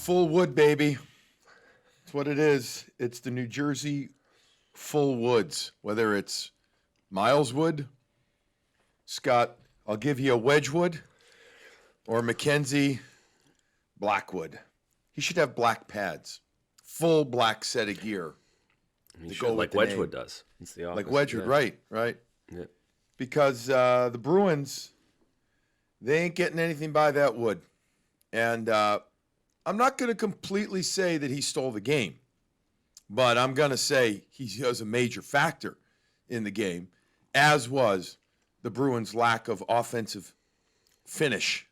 full wood, baby. That's what it is. It's the New Jersey full woods. Whether it's Miles Wood, Scott, I'll give you a Wedgwood, or Mackenzie Blackwood. He should have black pads, full black set of gear. He should, like Wedgwood does. It's the opposite. Like Wedgwood, right. Yeah. Because the Bruins, they ain't getting anything by that wood. And I'm not going to completely say that he stole the game, but I'm going to say he was a major factor in the game, as was the Bruins' lack of offensive finish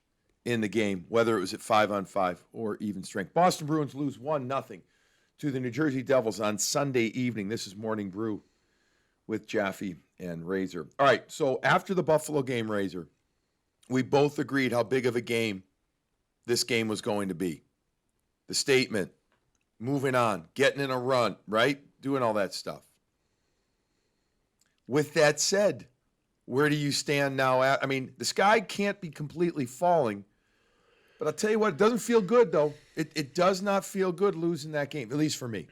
in the game, whether it was at 5-on-5 or even strength. Boston Bruins lose 1-0 to the New Jersey Devils on Sunday evening. This is Morning Brew with Jaffe and Razor. All right, so after the Buffalo game, Razor, we both agreed how big of a game this game was going to be. The statement, moving on, getting in a run, right? Doing all that stuff. With that said, where do you stand now? I mean, the sky can't be completely falling, but I'll tell you what, it doesn't feel good, though. It does not feel good losing that game, at least for me.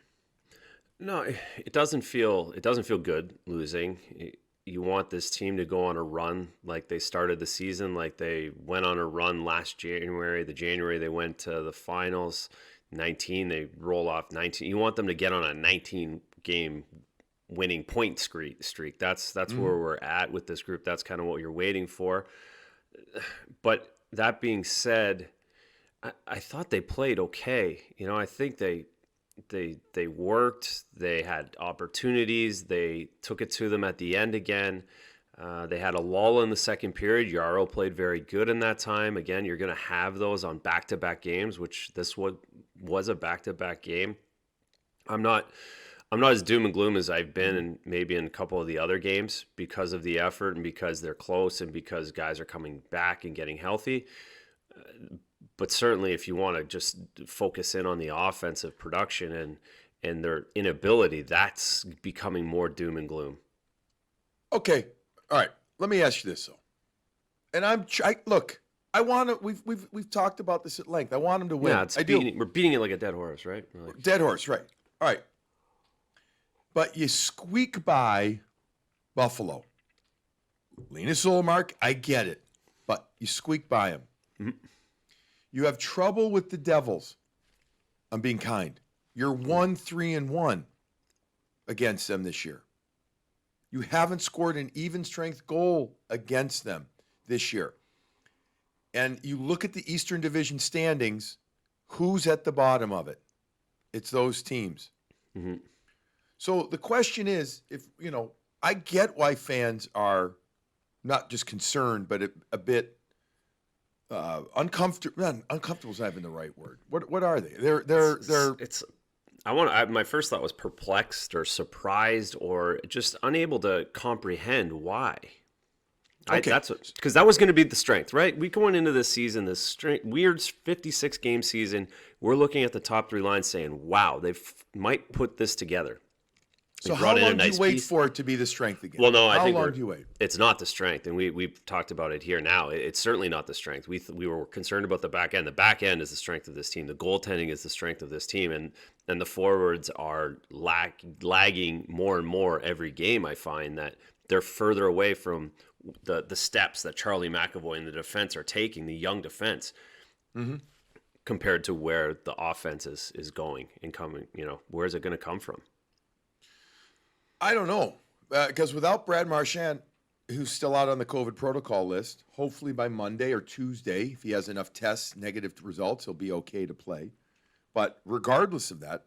No, it doesn't feel good losing. You want this team to go on a run like they started the season, like they went on a run last January. The January they went to the finals, 19, they roll off 19. You want them to get on a 19-game winning point streak. That's where we're at with this group. That's kind of what you're waiting for. But that being said, I thought they played okay. You know, I think they worked, they had opportunities, they took it to them at the end again. They had a lull in the second period. Yarrow played very good in that time. Again, you're going to have those on back-to-back games, which this was a back-to-back game. I'm not as doom and gloom as I've been in maybe in a couple of the other games because of the effort and because they're close and because guys are coming back and getting healthy. But certainly if you want to just focus in on the offensive production and their inability, that's becoming more doom and gloom. Okay. All right. Let me ask you this, though. And I want to, we've talked about this at length. I want them to win. Yeah, we're beating it like a dead horse, right? Dead horse, right. All right. But you squeak by Buffalo. Linus Ullmark, I get it. But you squeak by him. Mm-hmm. You have trouble with the Devils. I'm being kind. You're 1-3-1 against them this year. You haven't scored an even strength goal against them this year. And you look at the Eastern Division standings, who's at the bottom of it? It's those teams. Mm-hmm. So the question is, I get why fans are not just concerned, but a bit uncomfortable. Uncomfortable is not even the right word. What are they? My first thought was perplexed or surprised or just unable to comprehend why. Okay. Because that was going to be the strength, right? We going into this season, this weird 56-game season, we're looking at the top three lines saying, wow, they might put this together. So how long do you wait for it to be the strength again? Well, no, I think how long do you wait? It's not the strength, and we've talked about it here now. It's certainly not the strength. We were concerned about the back end. The back end is the strength of this team. The goaltending is the strength of this team, and the forwards are lagging more and more every game. I find that they're further away from the steps that Charlie McAvoy and the defense are taking, the young defense, compared to where the offense is going and coming. Where's it going to come from? I don't know, because without Brad Marchand, who's still out on the COVID protocol list, hopefully by Monday or Tuesday, if he has enough tests, negative results, he'll be okay to play. But regardless of that,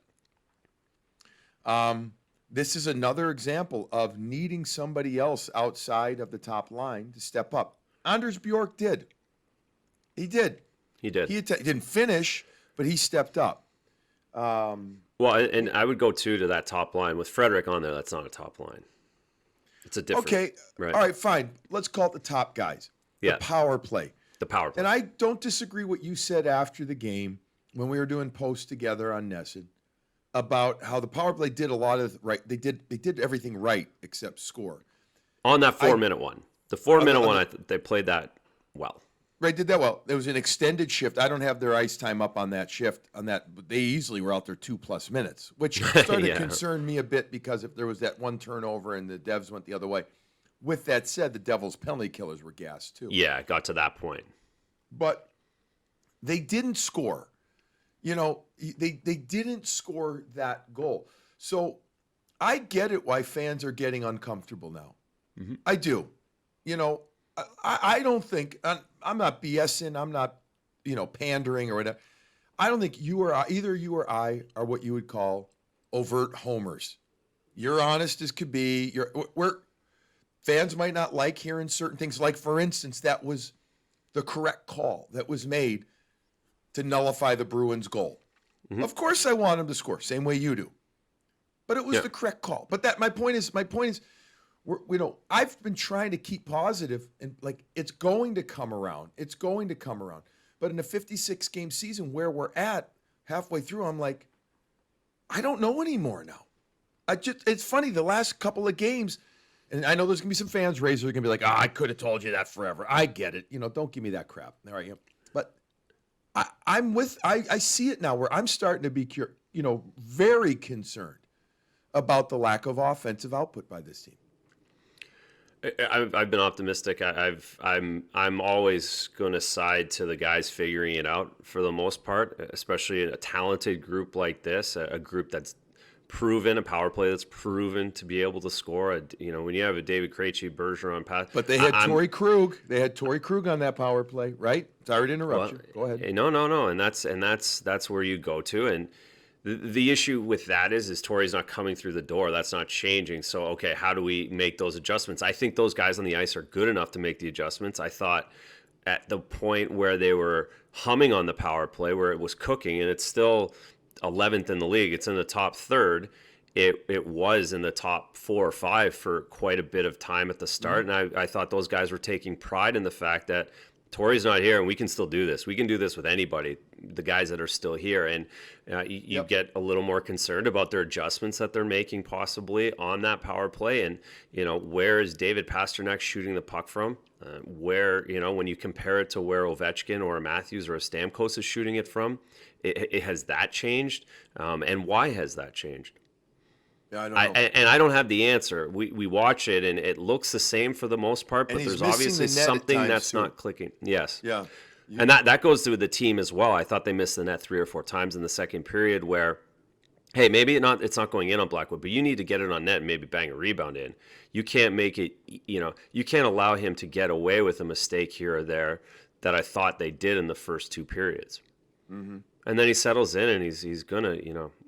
this is another example of needing somebody else outside of the top line to step up. Anders Bjork did. He did. He didn't finish, but he stepped up. Well, and I would go to that top line. With Frederick on there, that's not a top line. It's a different. Okay. Right. All right, fine. Let's call it the top guys. The power play. The power play. And I don't disagree what you said after the game when we were doing posts together on Nesson about how the power play did a lot of right. They did everything right except score. On that 4-minute one. The 4-minute one, they played that well. Right, did that well. There was an extended shift. I don't have their ice time up on that shift. On that, they easily were out there 2+ minutes, which started to Yeah. concern me a bit because if there was that one turnover and the Devs went the other way. With that said, the Devils' penalty killers were gassed too. Yeah, it got to that point. But they didn't score. They didn't score that goal. So I get it why fans are getting uncomfortable now. Mm-hmm. I do. I don't think I'm not BSing. I'm not, pandering or whatever. I don't think either you or I are what you would call overt homers. You're honest as could be. Fans might not like hearing certain things. Like, for instance, that was the correct call that was made to nullify the Bruins' goal. Mm-hmm. Of course, I want them to score, same way you do. But it was the correct call. But my point is, I've been trying to keep positive, and it's going to come around. It's going to come around. But in a 56-game season where we're at halfway through, I'm like, I don't know anymore now. It's funny, the last couple of games, and I know there's going to be some fans raised who are going to be like, I could have told you that forever. I get it. Don't give me that crap. All right. But I see it now where I'm starting to be, very concerned about the lack of offensive output by this team. I've been optimistic. I'm always going to side to the guys figuring it out for the most part, especially a talented group like this, a group that's proven, a power play that's proven to be able to score. When you have a David Krejci, Bergeron pass. But they had Torrey Krug. They had Torrey Krug on that power play, right? Sorry to interrupt you. Go ahead. No, and that's where you go to. And the issue with that is Torrey's not coming through the door. That's not changing. So, okay, how do we make those adjustments? I think those guys on the ice are good enough to make the adjustments. I thought at the point where they were humming on the power play, where it was cooking, and it's still 11th in the league, it's in the top third. It was in the top 4 or 5 for quite a bit of time at the start. Mm-hmm. And I thought those guys were taking pride in the fact that Torrey's not here, and we can still do this. We can do this with anybody, the guys that are still here. And you get a little more concerned about their adjustments that they're making possibly on that power play. And, where is David Pastrnak shooting the puck from? Where, when you compare it to where Ovechkin or a Matthews or a Stamkos is shooting it from, it has that changed? And why has that changed? Yeah, I don't know. And I don't have the answer. We watch it, and it looks the same for the most part, but there's obviously something that's not clicking. Yes. Yeah. And that goes to the team as well. I thought they missed the net 3 or 4 times in the second period where, hey, maybe it's not going in on Blackwood, but you need to get it on net and maybe bang a rebound in. You can't make it, you can't allow him to get away with a mistake here or there that I thought they did in the first 2 periods. Mm-hmm. And then he settles in, and he's gonna,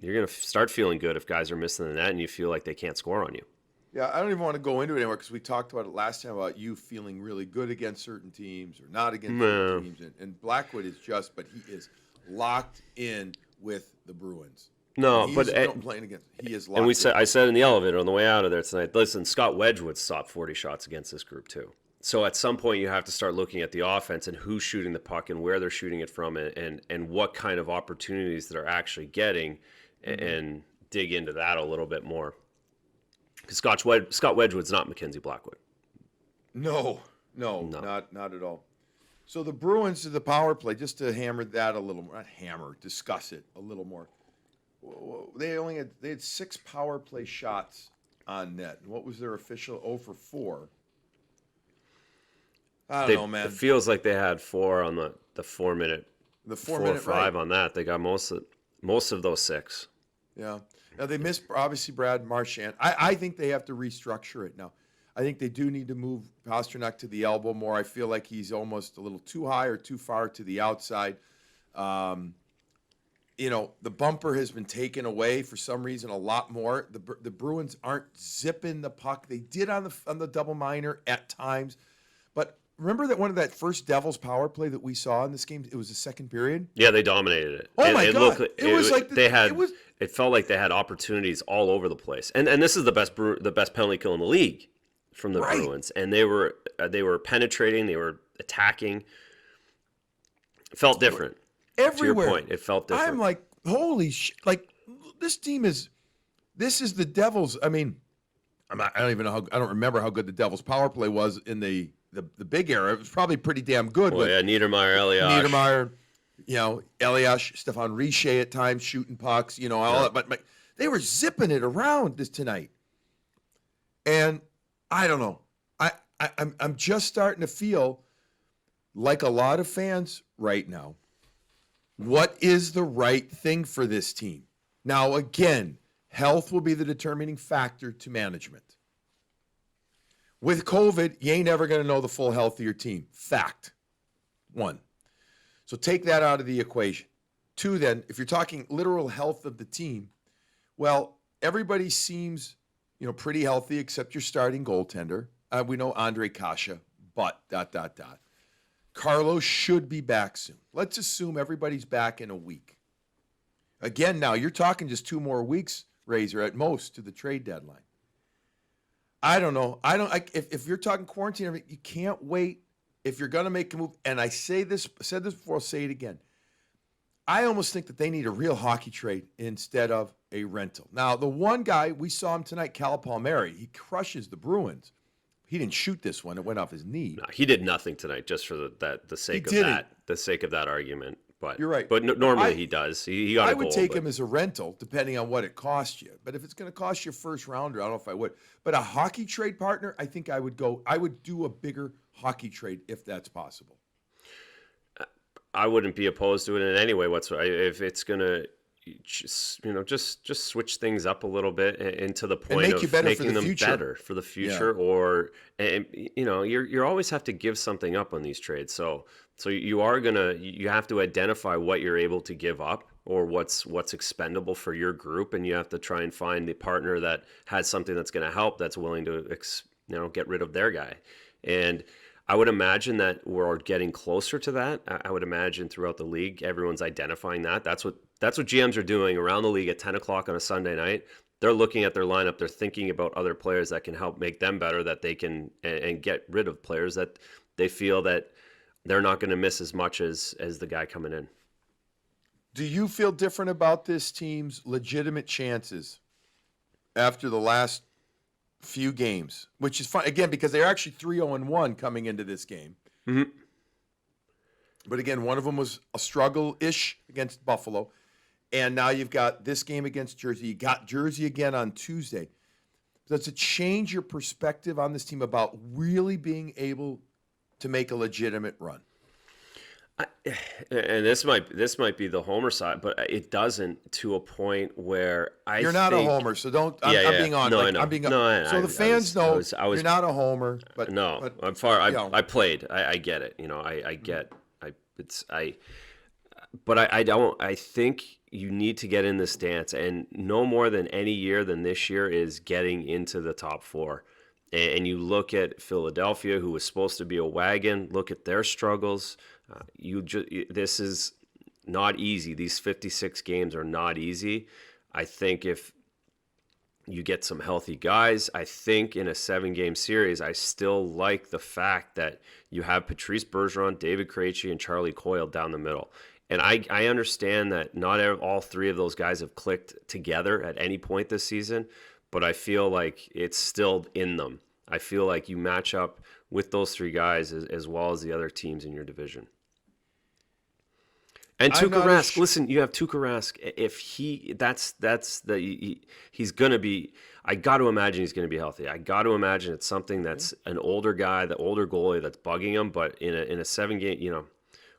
you're gonna start feeling good if guys are missing the net and you feel like they can't score on you. Yeah, I don't even want to go into it anymore because we talked about it last time about you feeling really good against certain teams or not against certain teams. And Blackwood is but he is locked in with the Bruins. No, but playing against, he is locked. And I said in the elevator on the way out of there tonight, listen, Scott Wedgwood stopped 40 shots against this group too. So at some point you have to start looking at the offense and who's shooting the puck and where they're shooting it from and what kind of opportunities they're actually getting and dig into that a little bit more. Because Scott Wedgwood's not Mackenzie Blackwood. No, not at all. So the Bruins to the power play, just to hammer that a little more, discuss it a little more. They had 6 power play shots on net. And what was their official 0 for 4? I don't know, man. It feels like they had 4 on the 4 minute. The 4 minute, 4 or 5 right. on that. They got most of those 6. Yeah. Now they missed obviously Brad Marchand. I think they have to restructure it now. I think they do need to move Pastrnak to the elbow more. I feel like he's almost a little too high or too far to the outside. The bumper has been taken away for some reason a lot more. The Bruins aren't zipping the puck. They did on the double minor at times, but remember that one of that first Devils power play that we saw in this game? It was the second period. Yeah, they dominated it. Oh my God! It felt like they had opportunities all over the place. And this is the best penalty kill in the league from the Bruins. And they were penetrating, they were attacking. It felt different. Everywhere. To your point, it felt different. I'm like, holy shit! Like this is the Devils. I mean, I don't remember how good the Devils power play was in the the big era, it was probably pretty damn good. Well, with yeah, Niedermeyer, Elias. Niedermeyer, Elias, Stefan Richer at times shooting pucks, all that. But they were zipping it around tonight. And I don't know. I'm just starting to feel like a lot of fans right now. What is the right thing for this team? Now, again, health will be the determining factor to management. With COVID, you ain't ever going to know the full health of your team. Fact. 1. So take that out of the equation. 2, then, if you're talking literal health of the team, well, everybody seems, pretty healthy except your starting goaltender. We know Andre Kasha, but ... Carlos should be back soon. Let's assume everybody's back in a week. Again, now you're talking just 2 more weeks, Razor, at most, to the trade deadline. I don't know. If you're talking quarantine, you can't wait. If you're going to make a move, and I said this before, I'll say it again. I almost think that they need a real hockey trade instead of a rental. Now, the one guy, we saw him tonight, Cal Palmieri, he crushes the Bruins. He didn't shoot this one; it went off his knee. No, he did nothing tonight, just for the sake of that argument. But you're right. But normally he does. He got a goal. I would take him as a rental, depending on what it costs you. But if it's going to cost you a first rounder, I don't know if I would. But a hockey trade partner, I think I would go. I would do a bigger hockey trade if that's possible. I wouldn't be opposed to it in any way whatsoever. If it's going to just switch things up a little bit, and to the point of making them better for the future, or you always have to give something up on these trades. So you have to identify what you're able to give up or what's expendable for your group, and you have to try and find the partner that has something that's going to help, that's willing to get rid of their guy. And I would imagine that we're getting closer to that. I would imagine throughout the league, everyone's identifying that. That's what GMs are doing around the league at 10 o'clock on a Sunday night. They're looking at their lineup. They're thinking about other players that can help make them better, that they can and get rid of players that they feel that they're not going to miss as much as the guy coming in. Do you feel different about this team's legitimate chances after the last few games, which is fun again because they're actually 3-0-1 coming into this game. Mm-hmm. But again, one of them was a struggle-ish against Buffalo, and now you've got this game against Jersey. You got Jersey again on Tuesday. Does it change your perspective on this team about really being able to make a legitimate run? And this might be the homer side, but it doesn't, to a point where you're not a homer, so don't. I'm being honest. No, I know. So the fans know you're not a homer. But no, but, I'm far. I played. I get it. I get. But I don't. I think you need to get in this dance, and no more than any year than this year is getting into the top 4. And you look at Philadelphia, who was supposed to be a wagon. Look at their struggles. This is not easy. These 56 games are not easy. I think if you get some healthy guys, I think in a 7-game series, I still like the fact that you have Patrice Bergeron, David Krejci, and Charlie Coyle down the middle. And I understand that not all 3 of those guys have clicked together at any point this season, but I feel like it's still in them. I feel like you match up with those 3 guys as well as the other teams in your division. And Tuukka Rask, listen, you have Tuukka Rask. If he's going to be, I got to imagine he's going to be healthy. I got to imagine it's something that's an older guy, the older goalie that's bugging him. But in a 7-game,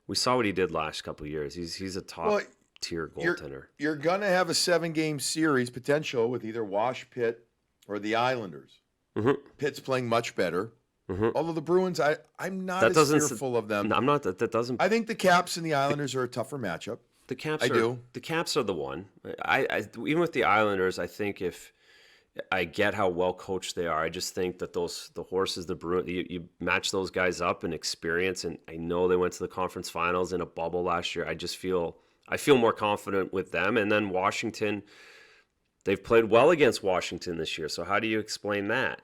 we saw what he did last couple of years. He's a top tier goaltender. You're going to have a 7-game series potential with either Pitt or the Islanders. Mm-hmm. Pitt's playing much better. Mm-hmm. Although the Bruins, I'm not as fearful of them. I'm not. That doesn't. I think the Caps and the Islanders are a tougher matchup. The Caps are the one. I even with the Islanders, I think if I get how well coached they are, I just think that the horses, the Bruins, you match those guys up in experience, and I know they went to the conference finals in a bubble last year. I feel more confident with them. And then Washington, they've played well against Washington this year. So how do you explain that?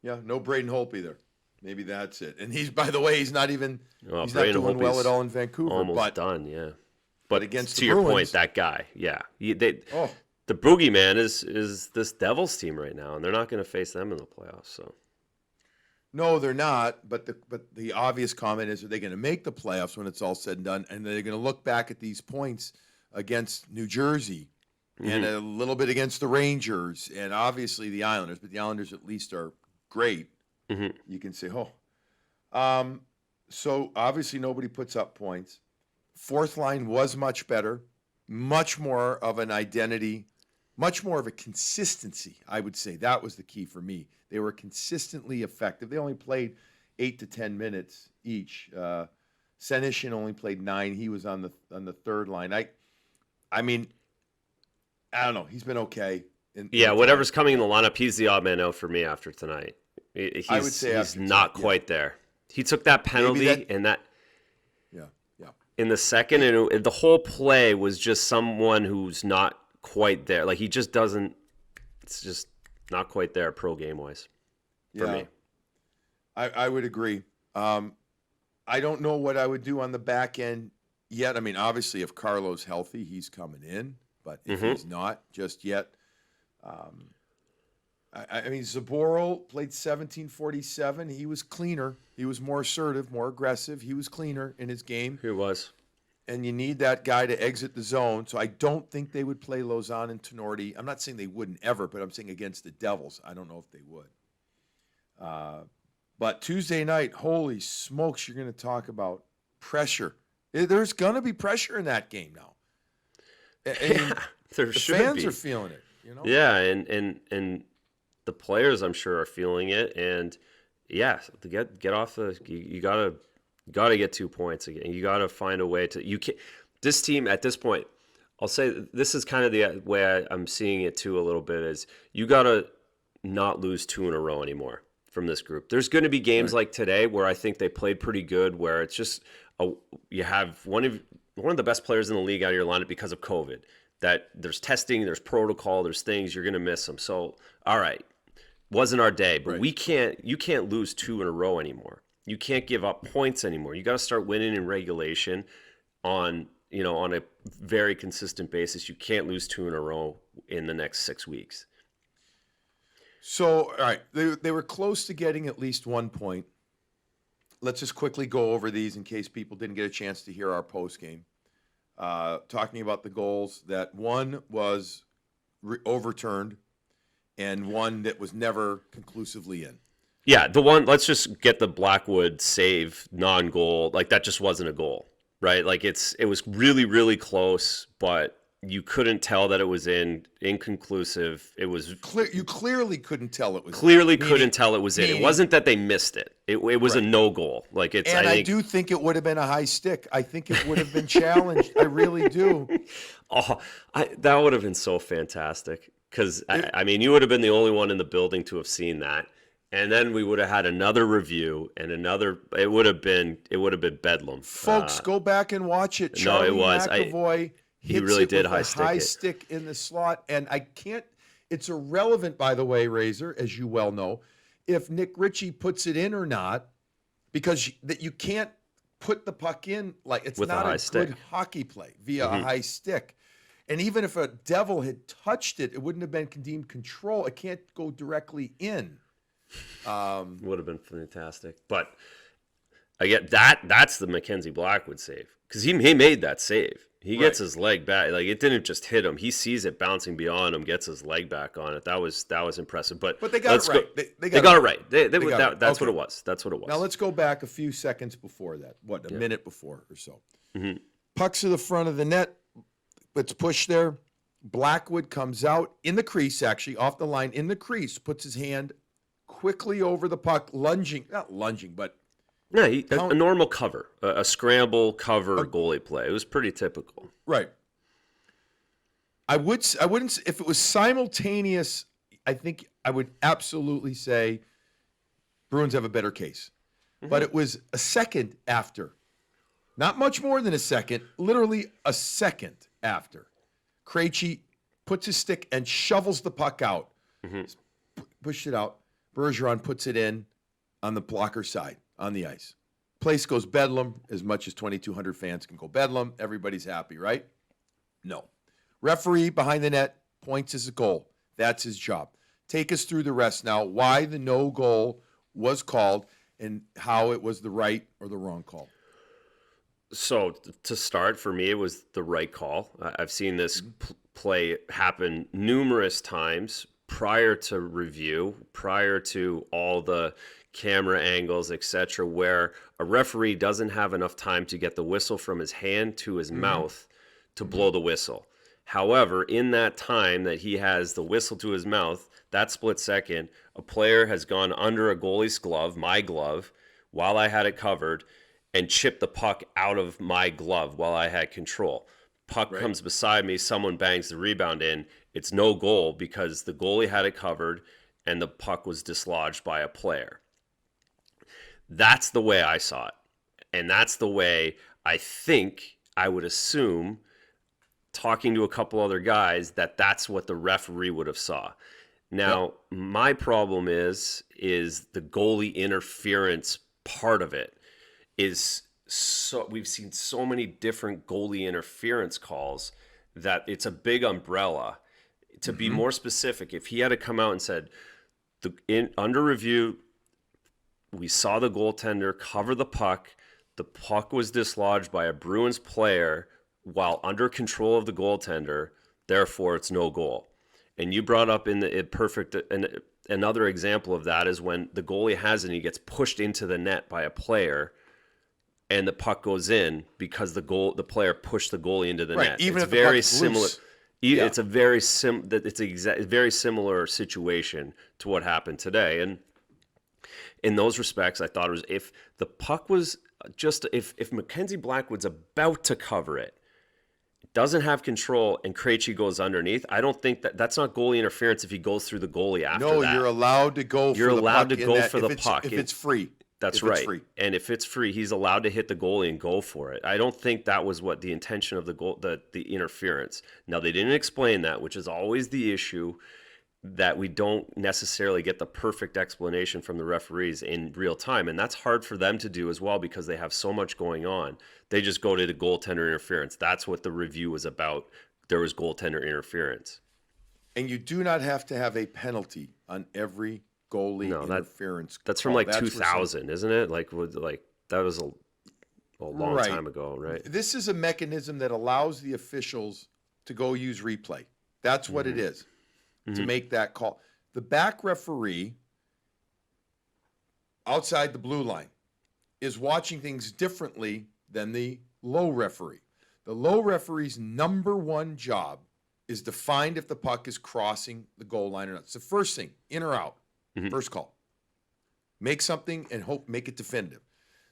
Yeah, no Braden Hope either. Maybe that's it. And he's not doing Hope well at all in Vancouver. Almost done, yeah. But against to the your Bruins, point, that guy, yeah. The boogeyman is this Devils team right now, and they're not going to face them in the playoffs. So No, they're not. But the obvious comment is, are they going to make the playoffs when it's all said and done? And they're going to look back at these points against New Jersey and a little bit against the Rangers and obviously the Islanders. But the Islanders at least are great. You can say, so obviously nobody puts up points. Fourth line was much better, much more of an identity, much more of a consistency, I would say. That was the key for me. They were consistently effective. They only played 8 to 10 minutes each. Senyshyn only played 9. He was on the third line. I mean, I don't know. He's been okay. Whatever's coming in the lineup, he's the odd man out for me after tonight. I would say he's not quite there. He took that penalty in the second, and the whole play was just someone who's not quite there. Like, he just doesn't. It's just not quite there pro game wise for me. I would agree. I don't know what I would do on the back end yet. I mean, obviously, if Carlo's healthy, he's coming in. But if he's not just yet, I mean, Zaboral played 1747. He was cleaner. He was more assertive, more aggressive. He was cleaner in his game. He was. And you need that guy to exit the zone. So I don't think they would play Lauzon and Tenorti. I'm not saying they wouldn't ever, but I'm saying against the Devils, I don't know if they would. But Tuesday night, holy smokes, you're going to talk about pressure. There's going to be pressure in that game now. There the should fans be. are feeling it, you know? Yeah, and the players, I'm sure, are feeling it. And yeah, to get off the, you gotta get 2 points again. You gotta find a way to. You can. This team at this point, I'll say this is kind of the way I'm seeing it too a little bit. Is you gotta not lose 2 in a row anymore from this group. There's going to be games like today where I think they played pretty good, where it's just you have one of the best players in the league out of your lineup because of COVID. That there's testing, there's protocol, there's things, you're going to miss them. So, all right, wasn't our day, but you can't lose 2 in a row anymore. You can't give up points anymore. You got to start winning in regulation on a very consistent basis. You can't lose 2 in a row in the next 6 weeks. So, all right, they were close to getting at least 1 point. Let's just quickly go over these in case people didn't get a chance to hear our post game. Talking about the goals, that one was overturned and one that was never conclusively in. Yeah, the one, let's just get the Blackwood save non-goal. Like, that just wasn't a goal, right? Like, it was really, really close, but you couldn't tell that it was inconclusive. It was you clearly couldn't tell it was couldn't tell it was in. It wasn't that they missed it. It was a no goal. Like, it's. And I do think it would have been a high stick. I think it would have been challenged. I really do. That would have been so fantastic because I mean, you would have been the only one in the building to have seen that, and then we would have had another review and another. It would have been bedlam. Folks, go back and watch it. Charlie McAvoy. He really did high stick in the slot, and I can't. It's irrelevant, by the way, Razor, as you well know, if Nick Ritchie puts it in or not, because you can't put the puck in like it's not a good hockey play via a high stick. And even if a Devil had touched it, it wouldn't have been deemed control. It can't go directly in. Would have been fantastic, but I get that. That's the Mackenzie Blackwood save because he made that save. He gets his leg back. Like, it didn't just hit him. He sees it bouncing beyond him, gets his leg back on it. That was impressive. But they got it right. They got it right. That's what it was. That's what it was. Now let's go back a few seconds before that. A minute before or so. Pucks to the front of the net. It's pushed there. Blackwood comes out in the crease, actually, off the line, in the crease, puts his hand quickly over the puck, not lunging, but yeah, a normal cover, a scramble cover goalie play. It was pretty typical. Right. I wouldn't, if it was simultaneous, I think I would absolutely say Bruins have a better case. But it was a second after. Not much more than a second, literally a second after. Krejci puts his stick and shovels the puck out. Pushed it out. Bergeron puts it in on the blocker side. On the ice. Place goes bedlam as much as 2,200 fans can go bedlam. Everybody's happy, right? No. Referee behind the net points as a goal. That's his job. Take us through the rest now. Why the no goal was called and how it was the right or the wrong call. So to start, for me, it was the right call. I've seen this play happen numerous times prior to review, prior to all the camera angles, etc., where a referee doesn't have enough time to get the whistle from his hand to his mouth to blow the whistle. However, in that time that he has the whistle to his mouth, that split second, a player has gone under a goalie's glove, my glove, while I had it covered, and chipped the puck out of my glove while I had control. Puck comes beside me, someone bangs the rebound in. It's no goal because the goalie had it covered and the puck was dislodged by a player. That's the way I saw it. And that's the way I think, I would assume, talking to a couple other guys, that that's what the referee would have saw. Now, my problem is the goalie interference part of it. Is so we've seen so many different goalie interference calls that it's a big umbrella. To be more specific, if he had to come out and said, under review, we saw the goaltender cover the puck was dislodged by a Bruins player while under control of the goaltender, therefore it's no goal. And you brought up another example of that is when the goalie has it and he gets pushed into the net by a player, and the puck goes in because the player pushed the goalie into the net. Even it's if the very puck's similar. loose. It's a very similar situation to what happened today. And in those respects, I thought it was if the puck was if Mackenzie Blackwood's about to cover it, doesn't have control, and Krejci goes underneath, I don't think that's not goalie interference if he goes through the goalie after that. No, you're allowed to go You're for the allowed puck to go in that, for the puck. If it's free. That's if right. It's free. And if it's free, he's allowed to hit the goalie and go for it. I don't think that was what the intention of the interference. Now, they didn't explain that, which is always the issue, that we don't necessarily get the perfect explanation from the referees in real time. And that's hard for them to do as well because they have so much going on. They just go to the goaltender interference. That's what the review was about. There was goaltender interference. And you do not have to have a penalty on every goalie interference. That's from 2000, isn't it? Like that was a long time ago, right? This is a mechanism that allows the officials to go use replay. That's what it is, to make that call. The back referee outside the blue line is watching things differently than the low referee. The low referee's number one job is to find if the puck is crossing the goal line or not. It's the first thing, in or out. First call. Make something and make it definitive.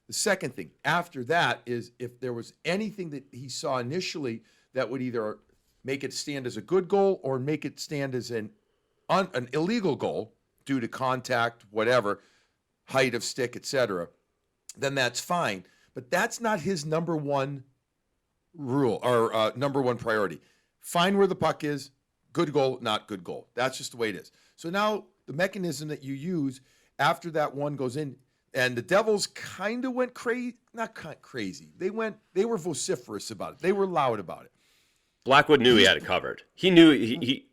The second thing after that is if there was anything that he saw initially that would either make it stand as a good goal or make it stand as an illegal goal due to contact, whatever, height of stick, etc., then that's fine. But that's not his number one rule or number one priority. Find where the puck is, good goal, not good goal. That's just the way it is. So now the mechanism that you use after that one goes in, and the Devils kind of went crazy, not crazy. They were vociferous about it. They were loud about it. Blackwood knew he had it covered. He knew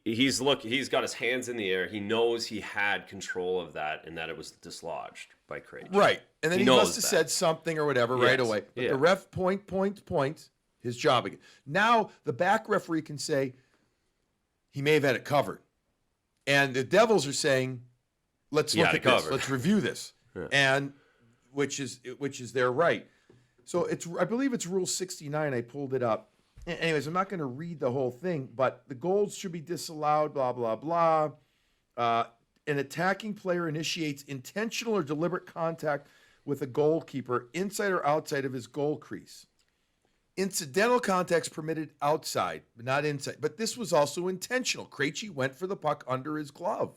he's got his hands in the air. He knows he had control of that and that it was dislodged by Krejci. Right. And then he must have said something or whatever right away. But the ref points, his job again. Now the back referee can say he may have had it covered. And the Devils are saying, let's look at this. Let's review this. Yeah. And which is their right. So I believe it's Rule 69. I pulled it up. Anyways, I'm not going to read the whole thing, but the goals should be disallowed, blah, blah, blah. An attacking player initiates intentional or deliberate contact with a goalkeeper inside or outside of his goal crease. Incidental contacts permitted outside, but not inside. But this was also intentional. Krejci went for the puck under his glove,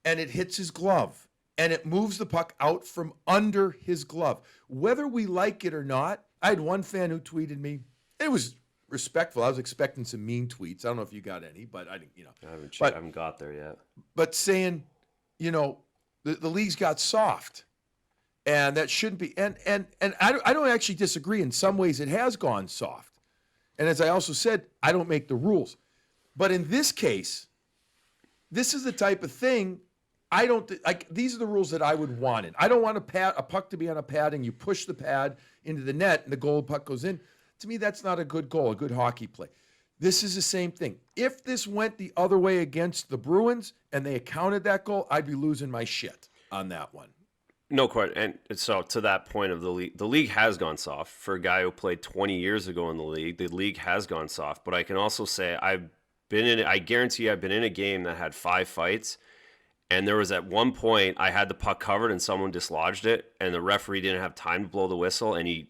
and it hits his glove, and it moves the puck out from under his glove. Whether we like it or not, I had one fan who tweeted me. It was respectful. I was expecting some mean tweets. I don't know if you got any, but I didn't, I haven't got there yet. But saying, the league's got soft. And that shouldn't be. And I don't actually disagree. In some ways, it has gone soft. And as I also said, I don't make the rules. But in this case, this is the type of thing I don't like these are the rules that I would want it. I don't want a puck to be on a pad and you push the pad into the net and the goal puck goes in. To me, that's not a good goal, a good hockey play. This is the same thing. If this went the other way against the Bruins and they accounted that goal, I'd be losing my shit on that one. No question. And so to that point of the league has gone soft for a guy who played 20 years ago in the league. The league has gone soft, but I can also say I guarantee you I've been in a game that had 5 fights. And there was at one point I had the puck covered and someone dislodged it, and the referee didn't have time to blow the whistle, and he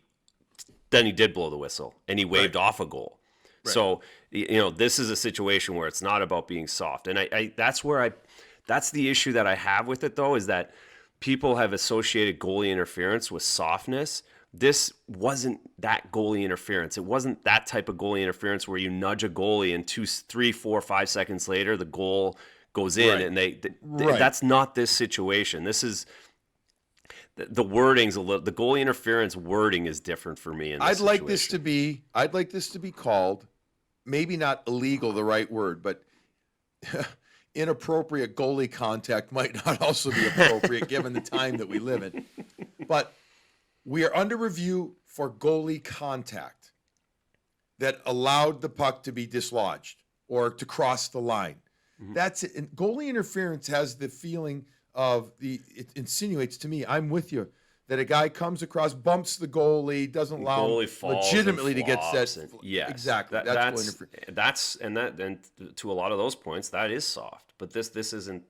did blow the whistle, and he waved off a goal. Right. So this is a situation where it's not about being soft, and that's the issue that I have with it though, is that people have associated goalie interference with softness. This wasn't that goalie interference. It wasn't that type of goalie interference where you nudge a goalie and 2, 3, 4, 5 seconds later the goal goes in, and that's not this situation. This is the wording's a little. The goalie interference wording is different for me. I'd like this to be called, maybe not illegal, the right word, but inappropriate goalie contact might not also be appropriate given the time that we live in. But we are under review for goalie contact that allowed the puck to be dislodged or to cross the line. That's it. And goalie interference has the feeling of it insinuates to me, I'm with you, that a guy comes across, bumps the goalie, doesn't allow him legitimately to get set. Yes, exactly. That's to a lot of those points, that is soft. But this isn't.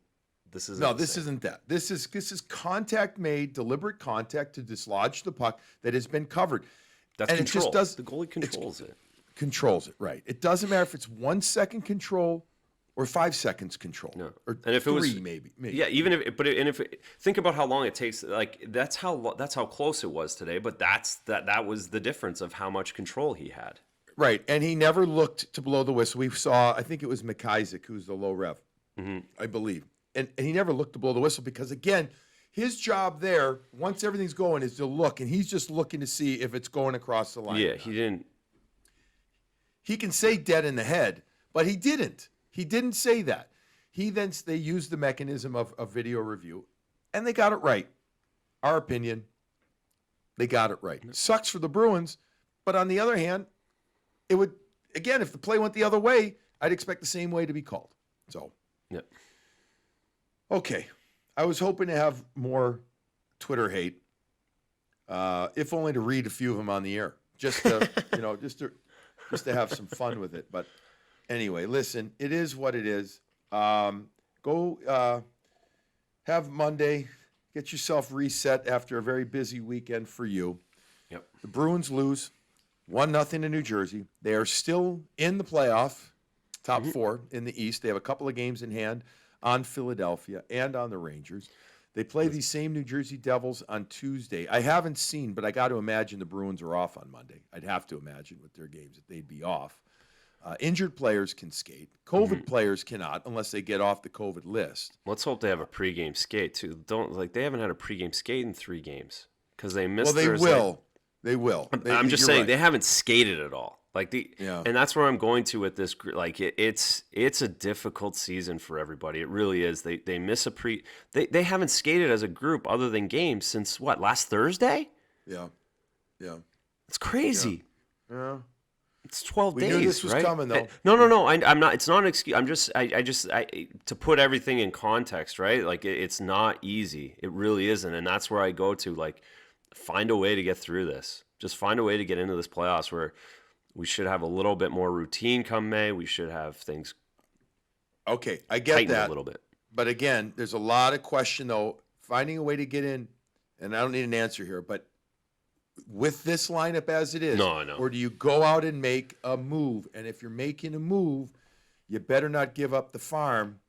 This isn't that. This is contact made, deliberate contact to dislodge the puck that has been covered. That's control. It just the goalie controls it. Controls it, right. It doesn't matter if it's 1 second control or 5 seconds control, or and if 3, it was, maybe. Yeah, even if think about how long it takes. Like that's how close it was today. But that was the difference of how much control he had. Right, and he never looked to blow the whistle. We saw, I think it was McIsaac, who's the low rev, I believe, and he never looked to blow the whistle because again, his job there, once everything's going, is to look, and he's just looking to see if it's going across the line. Yeah, he didn't. He can say dead in the head, but he didn't. He didn't say that. They used the mechanism of video review, and they got it right. Our opinion, they got it right. Sucks for the Bruins, but on the other hand, it would, again, if the play went the other way, I'd expect the same way to be called. So, yep. Okay. I was hoping to have more Twitter hate, if only to read a few of them on the air, just to, just to have some fun with it. But anyway, listen, it is what it is. Go have Monday, get yourself reset after a very busy weekend for you. Yep. The Bruins lose 1-0 to New Jersey. They are still in the playoff, top 4 in the East. They have a couple of games in hand on Philadelphia and on the Rangers. They play these same New Jersey Devils on Tuesday. I haven't seen, but I got to imagine the Bruins are off on Monday. I'd have to imagine with their games that they'd be off. Injured players can skate. COVID players cannot unless they get off the COVID list. Let's hope they have a pregame skate too. They haven't had a pregame skate in 3 games because they missed. Well, they will. They will. I'm just saying right. They haven't skated at all. And that's where I'm going to with this. Like it's a difficult season for everybody. It really is. They miss they haven't skated as a group other than games since last Thursday? Yeah. It's crazy. Yeah. It's 12 days. We knew this was coming though. No. I'm not. It's not an excuse. I just to put everything in context, right? Like it's not easy. It really isn't, and that's where I go to. Like, find a way to get through this. Just find a way to get into this playoffs where we should have a little bit more routine come May. We should have things. Okay, I get that a little bit. But again, there's a lot of question though. Finding a way to get in, and I don't need an answer here, but with this lineup as it is, no. Or do you go out and make a move? And if you're making a move, you better not give up the farm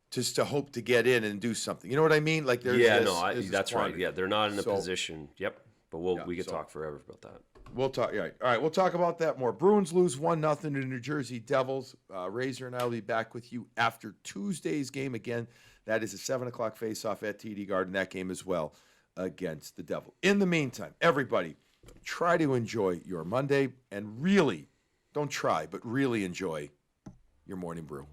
just to hope to get in and do something. You know what I mean? Like there's that's right. Yeah, they're not in a position. Yep. But we could talk forever about that. We'll talk. Yeah. All right. We'll talk about that more. Bruins lose 1-0 to New Jersey Devils. Razor and I will be back with you after Tuesday's game again. That is a 7:00 face-off at TD Garden. That game as well against the Devil. In the meantime, everybody, try to enjoy your Monday and really, don't try, but really enjoy your morning brew.